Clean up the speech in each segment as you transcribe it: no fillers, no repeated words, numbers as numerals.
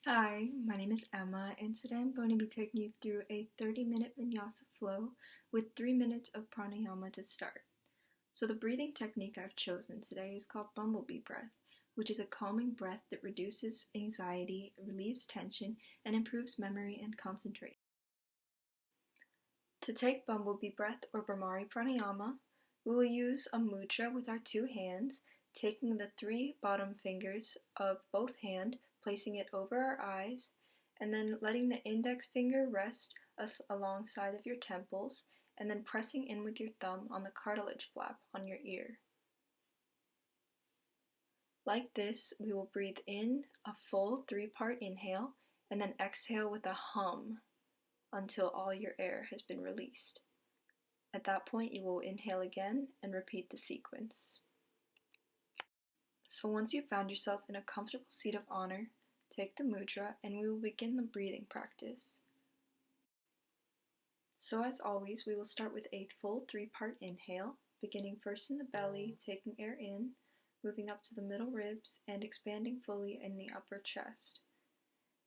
Hi, my name is Emma, and today I'm going to be taking you through a 30-minute vinyasa flow with 3 minutes of pranayama to start. So the breathing technique I've chosen today is called bumblebee breath, which is a calming breath that reduces anxiety, relieves tension, and improves memory and concentration. To take bumblebee breath or Brahmari pranayama, we will use a mudra with our two hands, taking the 3 bottom fingers of both hands, placing it over our eyes, and then letting the index finger rest alongside of your temples, and then pressing in with your thumb on the cartilage flap on your ear. Like this, we will breathe in a full 3-part inhale, and then exhale with a hum until all your air has been released. At that point, you will inhale again and repeat the sequence. So once you've found yourself in a comfortable seat of honor, take the mudra and we will begin the breathing practice. So as always, we will start with a full 3-part inhale, beginning first in the belly, taking air in, moving up to the middle ribs, and expanding fully in the upper chest.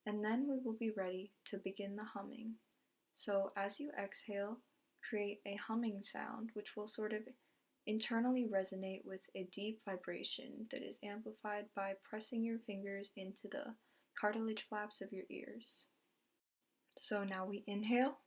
And then we will be ready to begin the humming. So as you exhale, create a humming sound, which will sort of internally resonate with a deep vibration that is amplified by pressing your fingers into the cartilage flaps of your ears. So now we inhale.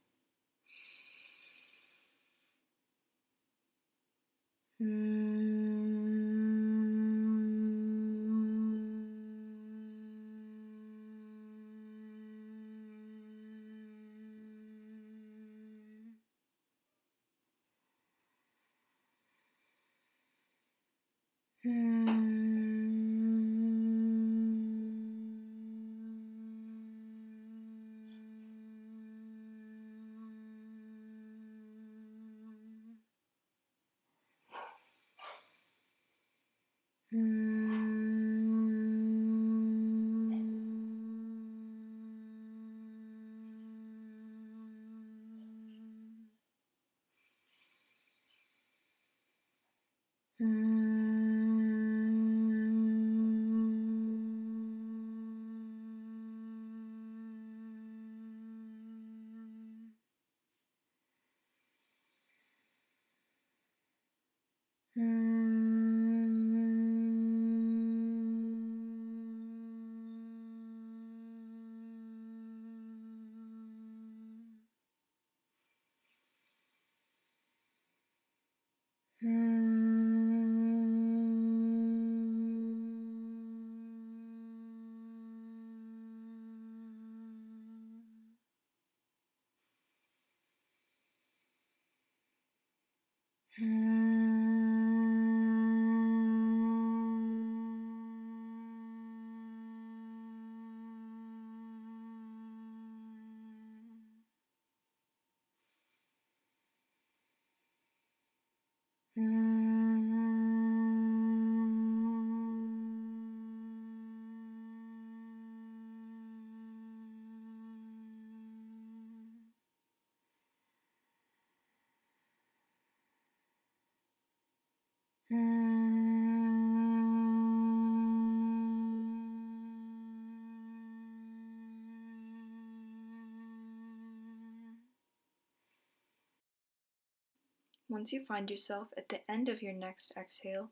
Once you find yourself at the end of your next exhale,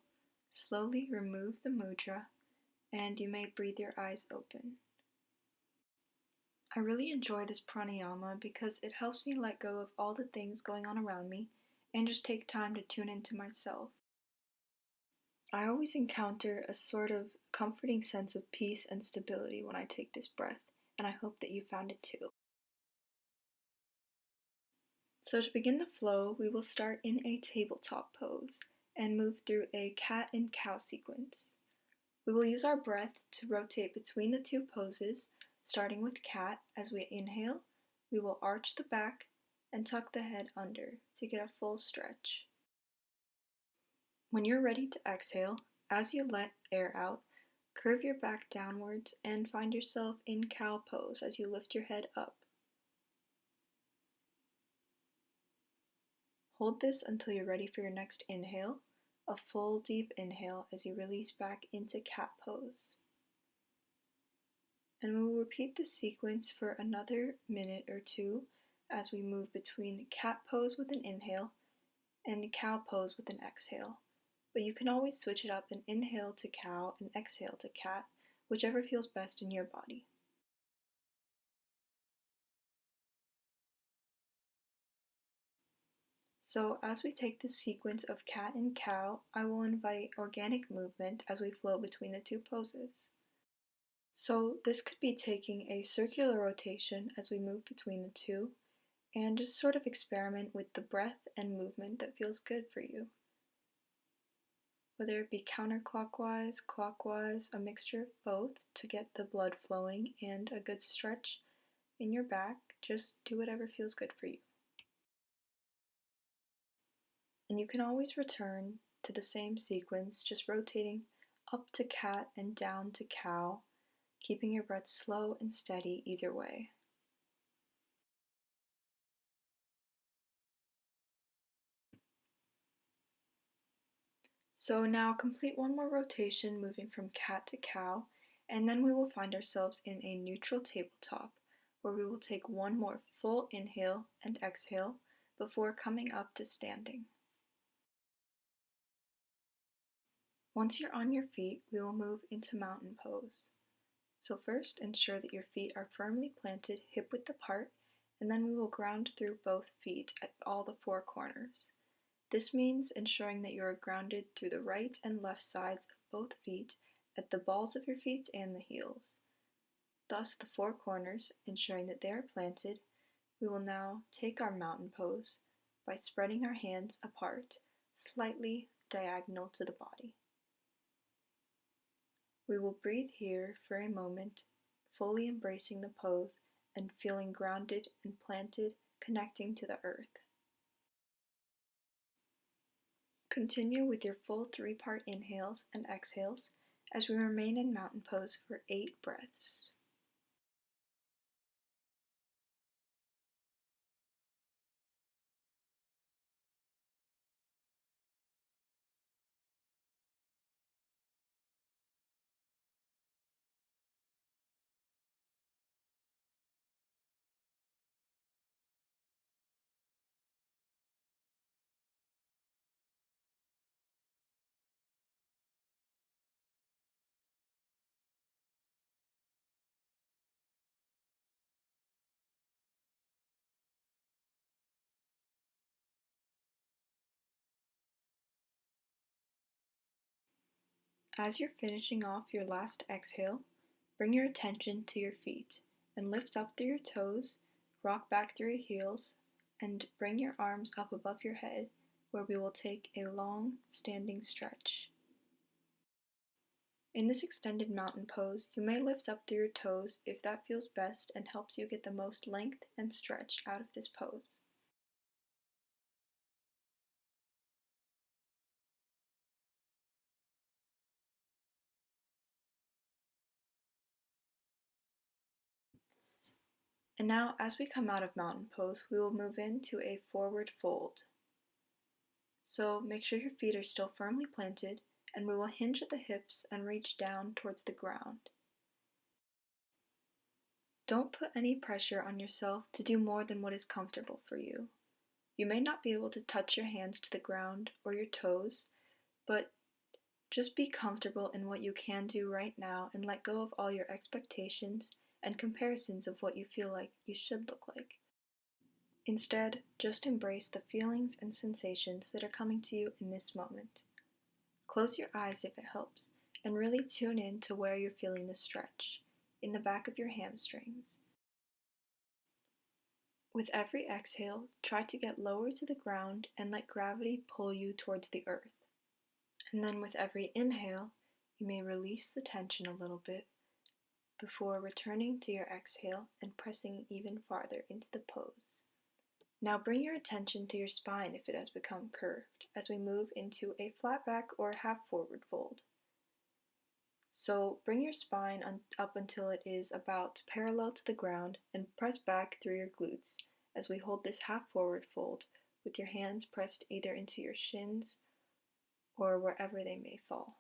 slowly remove the mudra and you may breathe your eyes open. I really enjoy this pranayama because it helps me let go of all the things going on around me and just take time to tune into myself. I always encounter a sort of comforting sense of peace and stability when I take this breath, and I hope that you found it too. So to begin the flow, we will start in a tabletop pose and move through a cat and cow sequence. We will use our breath to rotate between the two poses, starting with cat. As we inhale, we will arch the back and tuck the head under to get a full stretch. When you're ready to exhale, as you let air out, curve your back downwards and find yourself in cow pose as you lift your head up. Hold this until you're ready for your next inhale, a full deep inhale as you release back into cat pose. And we will repeat this sequence for another minute or two as we move between cat pose with an inhale and cow pose with an exhale. But you can always switch it up and inhale to cow and exhale to cat, whichever feels best in your body. So as we take this sequence of cat and cow, I will invite organic movement as we flow between the two poses. So this could be taking a circular rotation as we move between the two, and just sort of experiment with the breath and movement that feels good for you. Whether it be counterclockwise, clockwise, a mixture of both to get the blood flowing and a good stretch in your back, just do whatever feels good for you. And you can always return to the same sequence, just rotating up to cat and down to cow, keeping your breath slow and steady either way. So now complete one more rotation moving from cat to cow, and then we will find ourselves in a neutral tabletop, where we will take one more full inhale and exhale before coming up to standing. Once you're on your feet, we will move into mountain pose. So first, ensure that your feet are firmly planted hip-width apart, and then we will ground through both feet at all the four corners. This means ensuring that you are grounded through the right and left sides of both feet, at the balls of your feet and the heels. Thus the four corners, ensuring that they are planted. We will now take our mountain pose by spreading our hands apart, slightly diagonal to the body. We will breathe here for a moment, fully embracing the pose and feeling grounded and planted, connecting to the earth. Continue with your full 3-part inhales and exhales as we remain in mountain pose for 8 breaths. As you're finishing off your last exhale, bring your attention to your feet and lift up through your toes, rock back through your heels, and bring your arms up above your head, where we will take a long standing stretch. In this extended mountain pose, you may lift up through your toes if that feels best and helps you get the most length and stretch out of this pose. And now, as we come out of mountain pose, we will move into a forward fold. So make sure your feet are still firmly planted, and we will hinge at the hips and reach down towards the ground. Don't put any pressure on yourself to do more than what is comfortable for you. You may not be able to touch your hands to the ground or your toes, but just be comfortable in what you can do right now and let go of all your expectations and comparisons of what you feel like you should look like. Instead, just embrace the feelings and sensations that are coming to you in this moment. Close your eyes if it helps, and really tune in to where you're feeling the stretch, in the back of your hamstrings. With every exhale, try to get lower to the ground and let gravity pull you towards the earth. And then with every inhale, you may release the tension a little bit before returning to your exhale and pressing even farther into the pose. Now bring your attention to your spine if it has become curved as we move into a flat back or half forward fold. So bring your spine up until it is about parallel to the ground and press back through your glutes as we hold this half forward fold with your hands pressed either into your shins or wherever they may fall.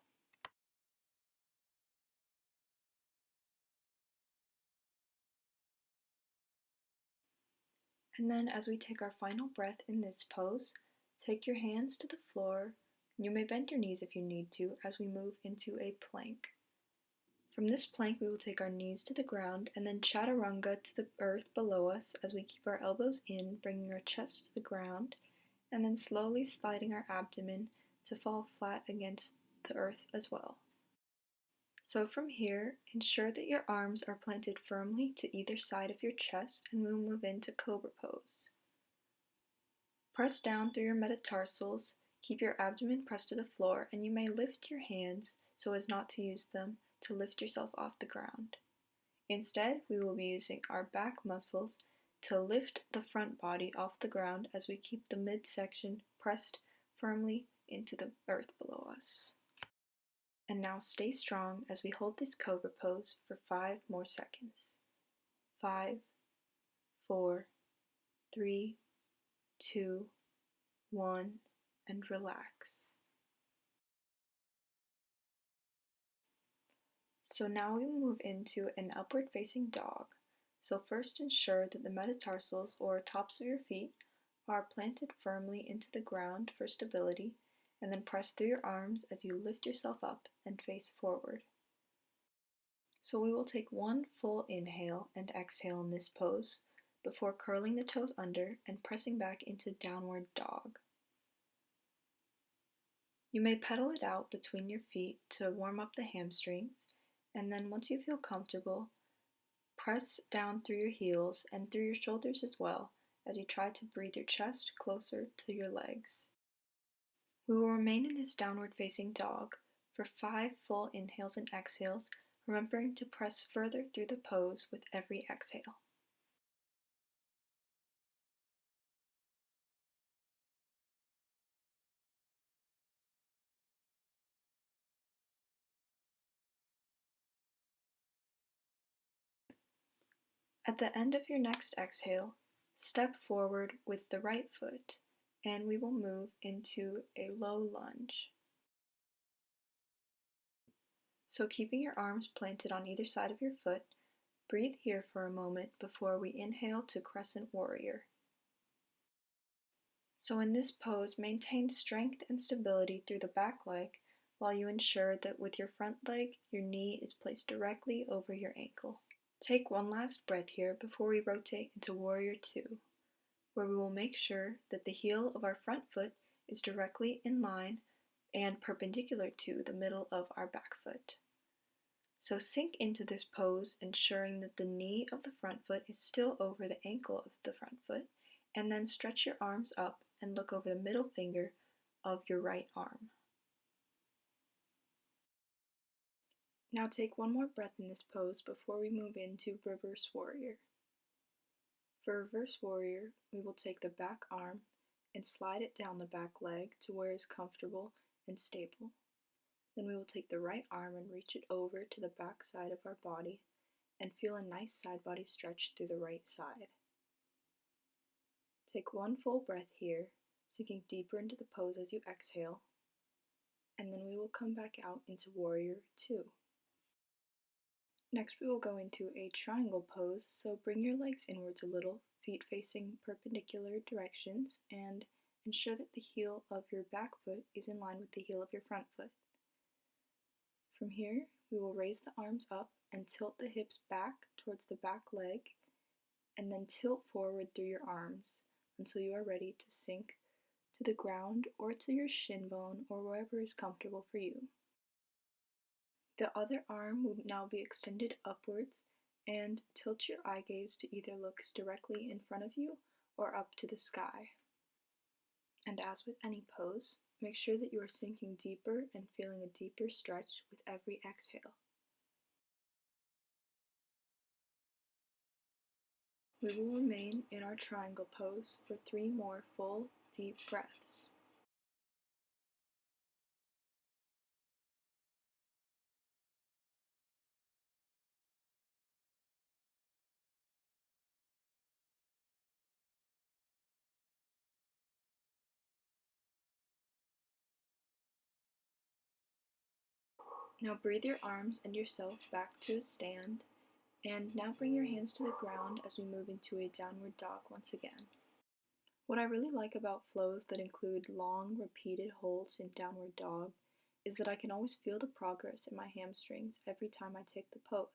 And then as we take our final breath in this pose, take your hands to the floor. You may bend your knees if you need to as we move into a plank. From this plank, we will take our knees to the ground and then chaturanga to the earth below us as we keep our elbows in, bringing our chest to the ground, and then slowly sliding our abdomen to fall flat against the earth as well. So from here, ensure that your arms are planted firmly to either side of your chest, and we will move into Cobra pose. Press down through your metatarsals, keep your abdomen pressed to the floor, and you may lift your hands so as not to use them to lift yourself off the ground. Instead, we will be using our back muscles to lift the front body off the ground as we keep the midsection pressed firmly into the earth below us. And now stay strong as we hold this cobra pose for 5 more seconds. 5, 4, 3, 2, 1, and relax. So now we move into an upward facing dog. So first ensure that the metatarsals or tops of your feet are planted firmly into the ground for stability, and then press through your arms as you lift yourself up and face forward. So we will take one full inhale and exhale in this pose before curling the toes under and pressing back into downward dog. You may pedal it out between your feet to warm up the hamstrings, and then once you feel comfortable, press down through your heels and through your shoulders as well as you try to breathe your chest closer to your legs. We will remain in this downward facing dog for 5 full inhales and exhales, remembering to press further through the pose with every exhale. At the end of your next exhale, step forward with the right foot, and we will move into a low lunge. So keeping your arms planted on either side of your foot, breathe here for a moment before we inhale to crescent warrior. So in this pose, maintain strength and stability through the back leg while you ensure that with your front leg, your knee is placed directly over your ankle. Take one last breath here before we rotate into Warrior 2, where we will make sure that the heel of our front foot is directly in line and perpendicular to the middle of our back foot. So sink into this pose, ensuring that the knee of the front foot is still over the ankle of the front foot, and then stretch your arms up and look over the middle finger of your right arm. Now take one more breath in this pose before we move into Reverse Warrior. For Reverse Warrior, we will take the back arm and slide it down the back leg to where it's comfortable and stable. Then we will take the right arm and reach it over to the back side of our body and feel a nice side body stretch through the right side. Take one full breath here, sinking deeper into the pose as you exhale, and then we will come back out into Warrior 2. Next we will go into a triangle pose, so bring your legs inwards a little, feet facing perpendicular directions, and ensure that the heel of your back foot is in line with the heel of your front foot. From here, we will raise the arms up and tilt the hips back towards the back leg, and then tilt forward through your arms until you are ready to sink to the ground or to your shin bone or wherever is comfortable for you. The other arm will now be extended upwards, and tilt your eye gaze to either look directly in front of you or up to the sky. And as with any pose, make sure that you are sinking deeper and feeling a deeper stretch with every exhale. We will remain in our triangle pose for 3 more full, deep breaths. Now breathe your arms and yourself back to a stand, And now bring your hands to the ground as we move into a downward dog once again. What I really like about flows that include long, repeated holds in downward dog is that I can always feel the progress in my hamstrings every time I take the pose.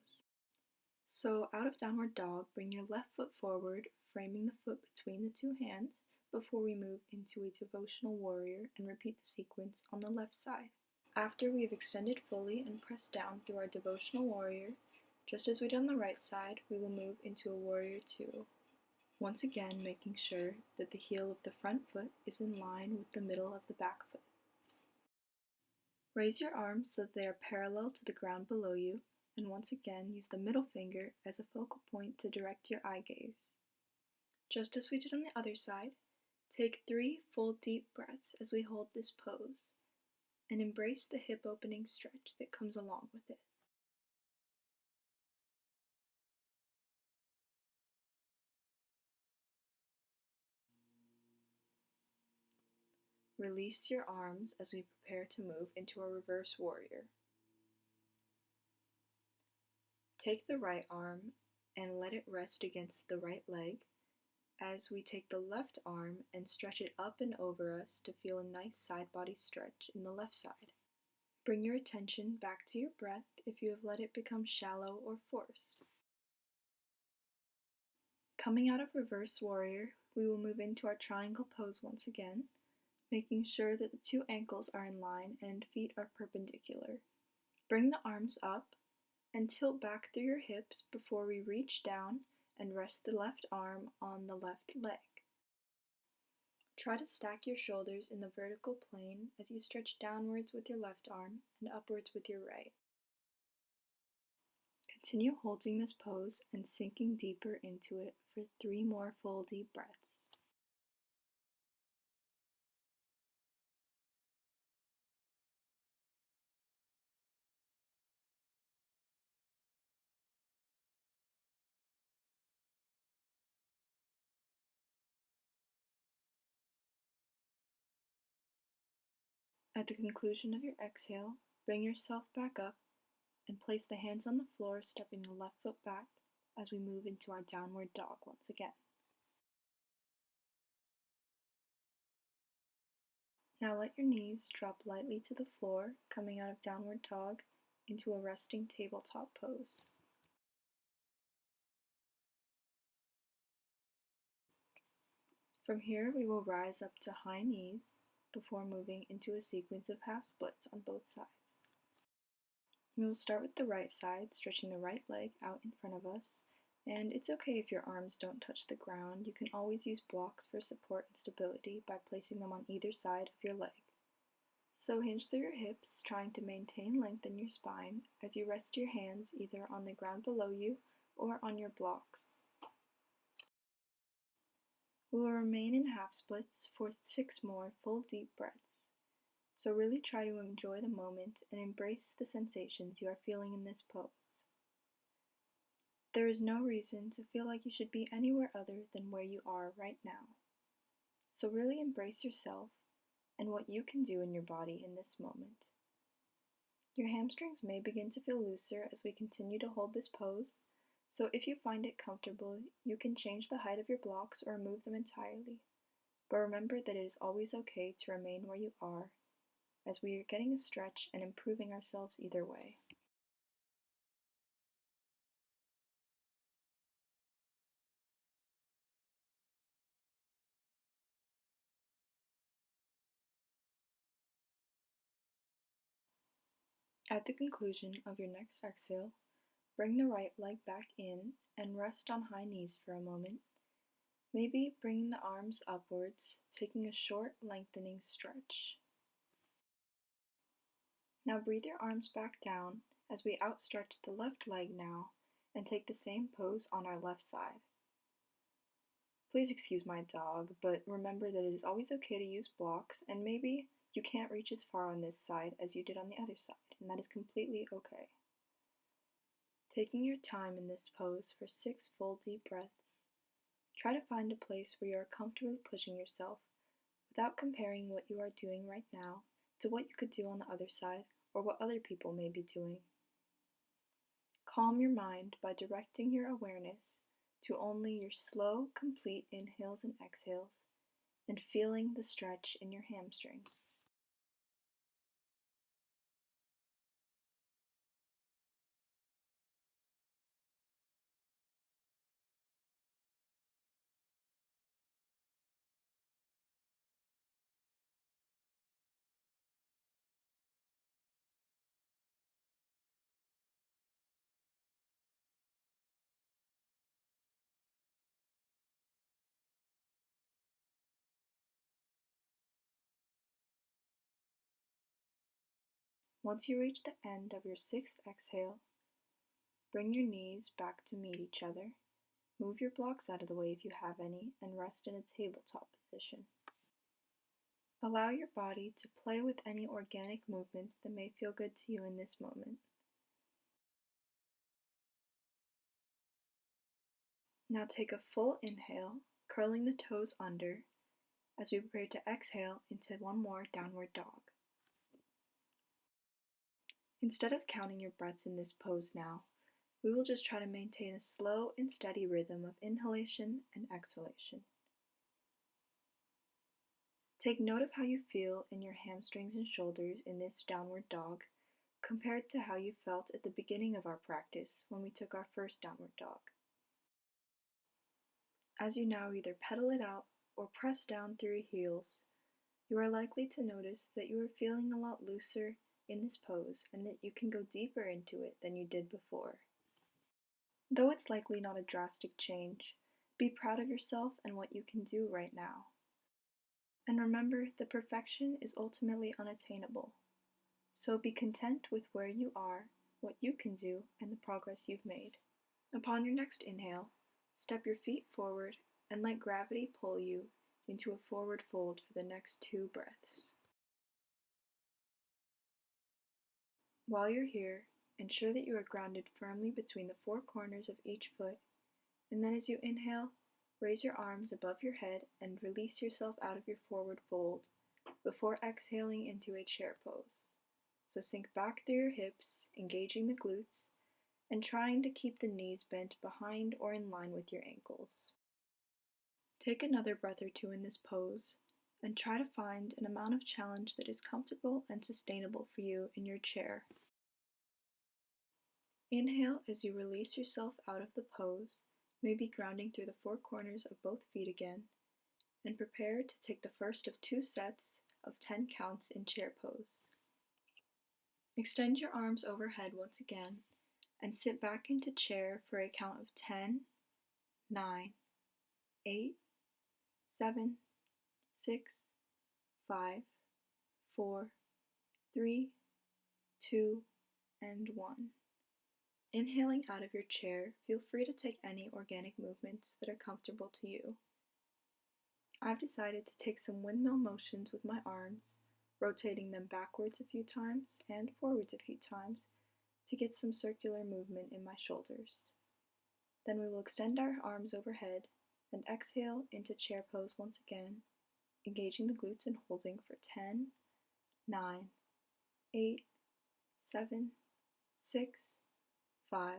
So out of downward dog, bring your left foot forward, framing the foot between the two hands before we move into a devotional warrior and repeat the sequence on the left side. After we have extended fully and pressed down through our devotional warrior, just as we did on the right side, we will move into a warrior two. Once again, making sure that the heel of the front foot is in line with the middle of the back foot. Raise your arms so that they are parallel to the ground below you, and once again use the middle finger as a focal point to direct your eye gaze. Just as we did on the other side, take 3 full deep breaths as we hold this pose, and embrace the hip opening stretch that comes along with it. Release your arms as we prepare to move into a reverse warrior. Take the right arm and let it rest against the right leg as we take the left arm and stretch it up and over us to feel a nice side body stretch in the left side. Bring your attention back to your breath if you have let it become shallow or forced. Coming out of reverse warrior, we will move into our triangle pose once again, making sure that the 2 ankles are in line and feet are perpendicular. Bring the arms up and tilt back through your hips before we reach down and rest the left arm on the left leg. Try to stack your shoulders in the vertical plane as you stretch downwards with your left arm and upwards with your right. Continue holding this pose and sinking deeper into it for 3 more full deep breaths. At the conclusion of your exhale, bring yourself back up and place the hands on the floor, stepping the left foot back as we move into our downward dog once again. Now let your knees drop lightly to the floor, coming out of downward dog into a resting tabletop pose. From here, we will rise up to high knees before moving into a sequence of half splits on both sides. We will start with the right side, stretching the right leg out in front of us, and it's okay if your arms don't touch the ground. You can always use blocks for support and stability by placing them on either side of your leg. So hinge through your hips, trying to maintain length in your spine as you rest your hands either on the ground below you or on your blocks. We will remain in half splits for 6 more full deep breaths. So really try to enjoy the moment and embrace the sensations you are feeling in this pose. There is no reason to feel like you should be anywhere other than where you are right now. So really embrace yourself and what you can do in your body in this moment. Your hamstrings may begin to feel looser as we continue to hold this pose, so if you find it comfortable, you can change the height of your blocks or remove them entirely. But remember that it is always okay to remain where you are, as we are getting a stretch and improving ourselves either way. At the conclusion of your next exhale, bring the right leg back in and rest on high knees for a moment, maybe bringing the arms upwards, taking a short lengthening stretch. Now breathe your arms back down as we outstretch the left leg now and take the same pose on our left side. Please excuse my dog, but remember that it is always okay to use blocks, and maybe you can't reach as far on this side as you did on the other side, and that is completely okay. Taking your time in this pose for 6 full deep breaths, try to find a place where you are comfortably pushing yourself without comparing what you are doing right now to what you could do on the other side or what other people may be doing. Calm your mind by directing your awareness to only your slow, complete inhales and exhales, and feeling the stretch in your hamstring. Once you reach the end of your sixth exhale, bring your knees back to meet each other. Move your blocks out of the way if you have any, and rest in a tabletop position. Allow your body to play with any organic movements that may feel good to you in this moment. Now take a full inhale, curling the toes under, as we prepare to exhale into one more downward dog. Instead of counting your breaths in this pose now, we will just try to maintain a slow and steady rhythm of inhalation and exhalation. Take note of how you feel in your hamstrings and shoulders in this downward dog compared to how you felt at the beginning of our practice when we took our first downward dog. As you now either pedal it out or press down through your heels, you are likely to notice that you are feeling a lot looser in this pose and that you can go deeper into it than you did before. Though it's likely not a drastic change, be proud of yourself and what you can do right now. And remember that perfection is ultimately unattainable, so be content with where you are, what you can do, and the progress you've made. Upon your next inhale, step your feet forward and let gravity pull you into a forward fold for the next 2 breaths. While you're here, ensure that you are grounded firmly between the 4 corners of each foot, and then as you inhale, raise your arms above your head and release yourself out of your forward fold before exhaling into a chair pose. So sink back through your hips, engaging the glutes, and trying to keep the knees bent behind or in line with your ankles. Take another breath or 2 in this pose, and try to find an amount of challenge that is comfortable and sustainable for you in your chair. Inhale as you release yourself out of the pose, maybe grounding through the 4 corners of both feet again, and prepare to take the first of 2 sets of 10 counts in chair pose. Extend your arms overhead once again, and sit back into chair for a count of 10, 9, 8, 7, 6, 5, 4, 3, 2, and 1. Inhaling out of your chair, feel free to take any organic movements that are comfortable to you. I've decided to take some windmill motions with my arms, rotating them backwards a few times and forwards a few times to get some circular movement in my shoulders. Then we will extend our arms overhead and exhale into chair pose once again, engaging the glutes and holding for 10, 9, 8, 7, 6, 5,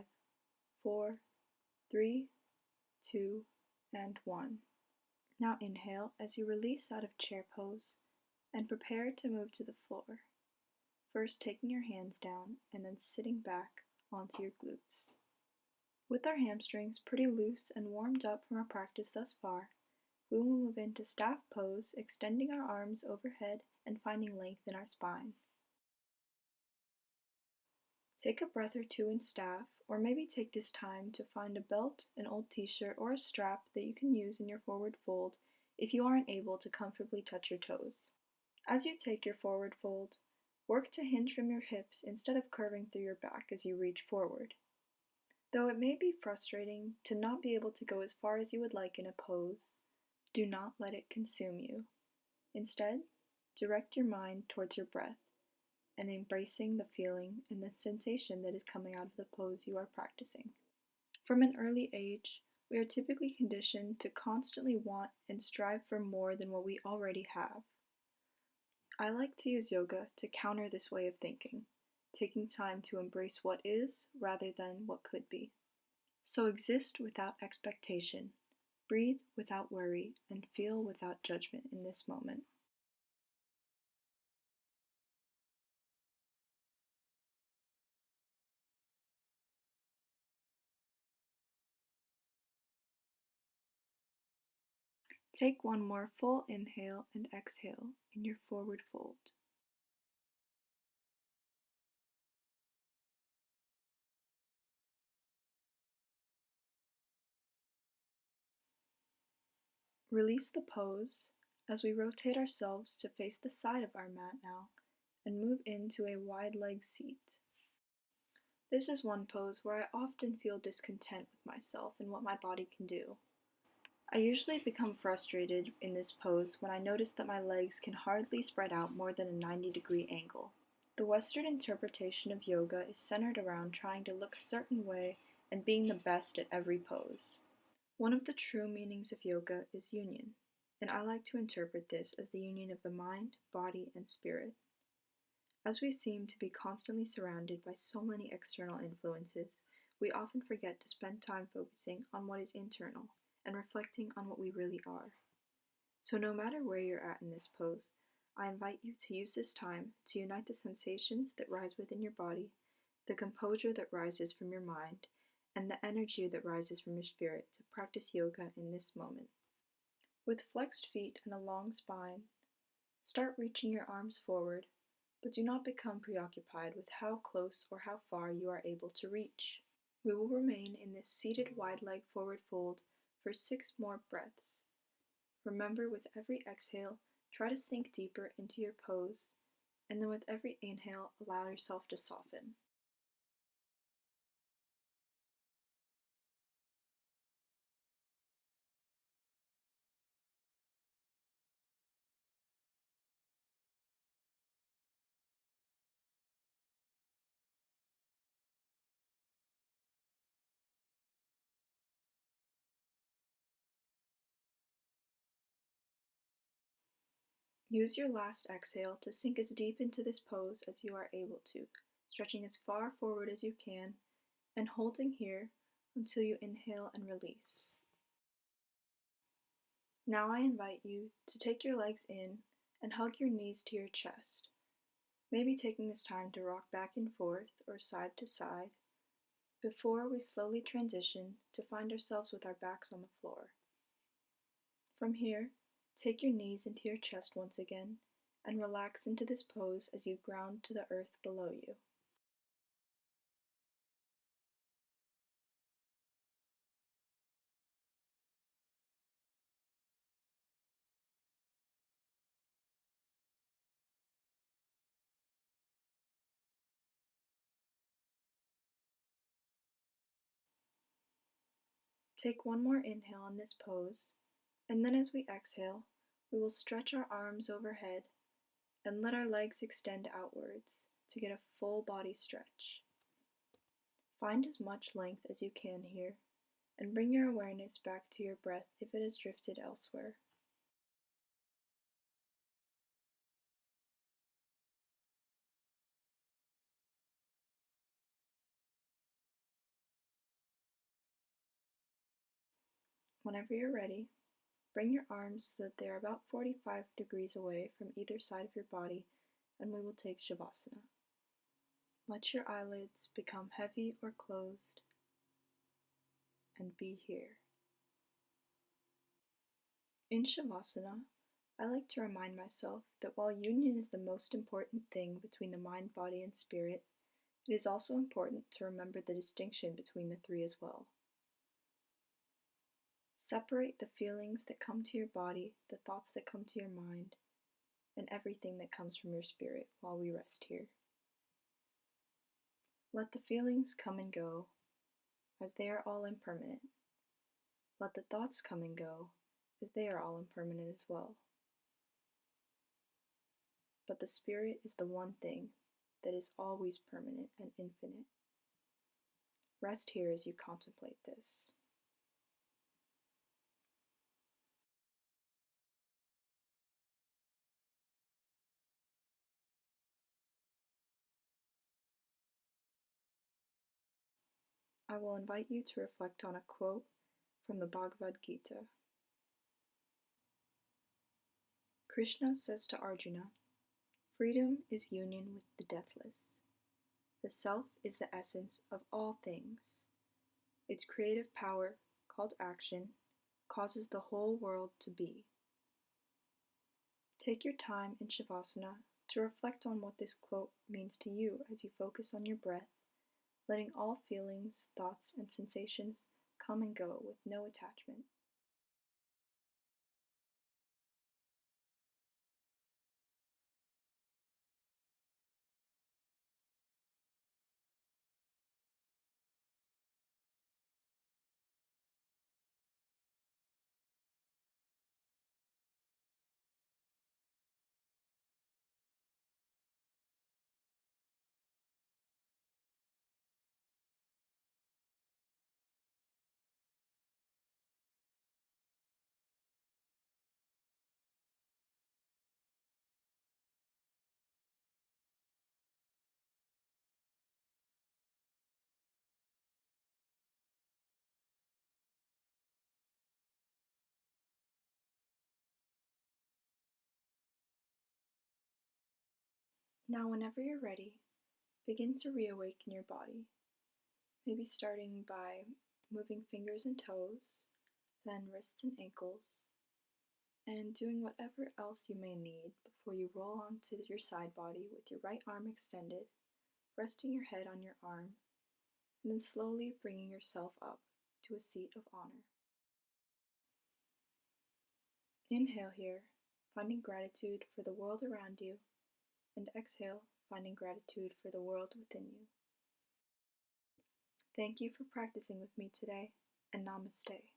4, 3, 2, and 1. Now inhale as you release out of chair pose and prepare to move to the floor. First taking your hands down and then sitting back onto your glutes. With our hamstrings pretty loose and warmed up from our practice thus far, we will move into staff pose, extending our arms overhead and finding length in our spine. Take a breath or 2 in staff, or maybe take this time to find a belt, an old t-shirt, or a strap that you can use in your forward fold if you aren't able to comfortably touch your toes. As you take your forward fold, work to hinge from your hips instead of curving through your back as you reach forward. Though it may be frustrating to not be able to go as far as you would like in a pose, do not let it consume you. Instead, direct your mind towards your breath and embracing the feeling and the sensation that is coming out of the pose you are practicing. From an early age, we are typically conditioned to constantly want and strive for more than what we already have. I like to use yoga to counter this way of thinking, taking time to embrace what is rather than what could be. So exist without expectation, breathe without worry, and feel without judgment in this moment. Take one more full inhale and exhale in your forward fold. Release the pose as we rotate ourselves to face the side of our mat now and move into a wide leg seat. This is one pose where I often feel discontent with myself and what my body can do. I usually become frustrated in this pose when I notice that my legs can hardly spread out more than a 90-degree angle. The Western interpretation of yoga is centered around trying to look a certain way and being the best at every pose. One of the true meanings of yoga is union, and I like to interpret this as the union of the mind, body, and spirit. As we seem to be constantly surrounded by so many external influences, we often forget to spend time focusing on what is internal and reflecting on what we really are. So no matter where you're at in this pose, I invite you to use this time to unite the sensations that rise within your body, the composure that rises from your mind, and the energy that rises from your spirit to practice yoga in this moment. With flexed feet and a long spine, start reaching your arms forward, but do not become preoccupied with how close or how far you are able to reach. We will remain in this seated wide leg forward fold for 6 more breaths. Remember, with every exhale, try to sink deeper into your pose, and then with every inhale, allow yourself to soften. Use your last exhale to sink as deep into this pose as you are able to, stretching as far forward as you can, and holding here until you inhale and release. Now I invite you to take your legs in and hug your knees to your chest, maybe taking this time to rock back and forth or side to side, before we slowly transition to find ourselves with our backs on the floor. From here, take your knees into your chest once again and relax into this pose as you ground to the earth below you. Take one more inhale on this pose, and then as we exhale, we will stretch our arms overhead and let our legs extend outwards to get a full body stretch. Find as much length as you can here, and bring your awareness back to your breath if it has drifted elsewhere. Whenever you're ready, bring your arms so that they are about 45 degrees away from either side of your body, and we will take Shavasana. Let your eyelids become heavy or closed, and be here. In Shavasana, I like to remind myself that while union is the most important thing between the mind, body, and spirit, it is also important to remember the distinction between the three as well. Separate the feelings that come to your body, the thoughts that come to your mind, and everything that comes from your spirit while we rest here. Let the feelings come and go, as they are all impermanent. Let the thoughts come and go, as they are all impermanent as well. But the spirit is the one thing that is always permanent and infinite. Rest here as you contemplate this. I will invite you to reflect on a quote from the Bhagavad Gita. Krishna says to Arjuna, "Freedom is union with the deathless. The self is the essence of all things. Its creative power, called action, causes the whole world to be." Take your time in Shavasana to reflect on what this quote means to you as you focus on your breath, letting all feelings, thoughts, and sensations come and go with no attachment. Now, whenever you're ready, begin to reawaken your body, maybe starting by moving fingers and toes, then wrists and ankles, and doing whatever else you may need before you roll onto your side body with your right arm extended, resting your head on your arm, and then slowly bringing yourself up to a seat of honor. Inhale here, finding gratitude for the world around you, and exhale, finding gratitude for the world within you. Thank you for practicing with me today, and namaste.